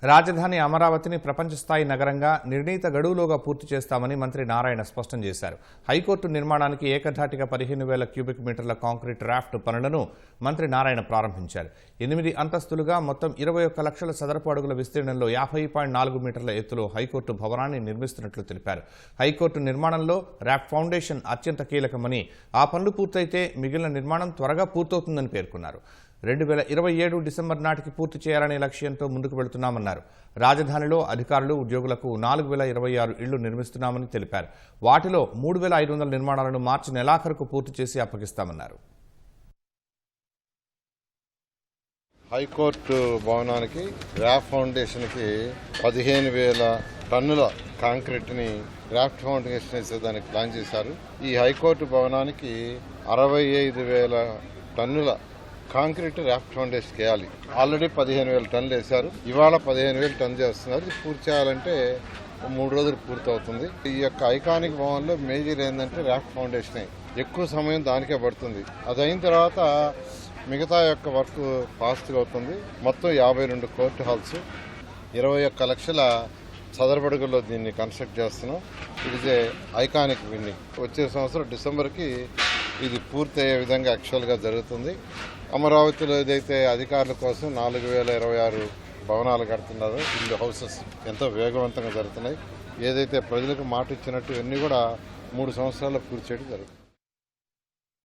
రాజధాని అమరావతిని ప్రపంచ స్థాయి నగరంగా నిర్ణీత గడువులోగా పూర్తి చేస్తామని మంత్రి నారాయణ స్పష్టం చేశారు. హైకోర్టు నిర్మాణానికి ఏకధాటిగా 15,000 క్యూబిక్ మీటర్ల కాంక్రీట్ రాఫ్ట్ పనులను మంత్రి నారాయణ ప్రారంభించారు. 8 అంతస్తులుగా మొత్తం 21 లక్షల చదరపు అడుగుల విస్తీర్ణంలో 50.4 మీటర్ల ఎత్తులో హైకోర్టు భవనాన్ని నిర్మిస్తున్నట్లు తెలిపారు. హైకోర్టు నిర్మాణంలో రాఫ్ట్ ఫౌండేషన్ అత్యంత కీలకమని, ఆ పనులు పూర్తయితే మిగిలిన నిర్మాణం త్వరగా పూర్తవుతుందని పేర్కొన్నారు. 2027 డిసెంబర్ నాటికి పూర్తి చేయాలనే లక్ష్యంతో ముందుకు వెళుతున్నామన్నారు. రాజధానిలో అధికారులు, ఉద్యోగులకు 4,026 ఇళ్లు నిర్మిస్తున్నామని తెలిపారు. వాటిలో 3,500 నిర్మాణాలను మార్చి నెలాఖరుకు పూర్తి చేసి అప్పగిస్తామన్నారు. హైకోర్టు భవనానికి రాఫ్ట్ ఫౌండేషన్కి 15,000 టన్నుల కాంక్రీట్ని రాఫ్ట్ ఫౌండేషన్ వేసేదానికి ప్లాన్ చేశారు. ఈ హైకోర్టు భవనానికి 65,000 టన్నుల కాంక్రీట్ రాఫ్ట్ ఫౌండేషన్ వేయాలి. ఆల్రెడీ 15,000 టన్నులు వేశారు. ఇవాళ 15,000 టన్నులు చేస్తున్నారు. ఇది పూర్తి చేయాలంటే 3 రోజులు పూర్తవుతుంది. ఈ యొక్క ఐకానిక్ భవన్లో మేజర్ ఏంటంటే రాఫ్ట్ ఫౌండేషనే. ఎక్కువ సమయం దానికే పడుతుంది. అది అయిన తర్వాత మిగతా యొక్క వర్క్ ఫాస్ట్గా అవుతుంది. మొత్తం 52 కోర్టు హాల్స్, 21 లక్షల చదరపడుగుల్లో దీన్ని కన్స్ట్రక్ట్ చేస్తున్నాం. ఇది ఐకానిక్ బిల్డింగ్. వచ్చే సంవత్సరం డిసెంబర్కి ఇది పూర్తయ్యే విధంగా యాక్చువల్గా జరుగుతుంది. అమరావతిలో ఏదైతే అధికారుల కోసం 4,026 భవనాలు కడుతున్నారో, ఇల్లు హౌసెస్ ఎంతో వేగవంతంగా జరుగుతున్నాయి. ఏదైతే ప్రజలకు మాట ఇచ్చినట్టు ఇవన్నీ కూడా 3 సంవత్సరాల్లో పూర్తి చేయడం జరుగుతుంది.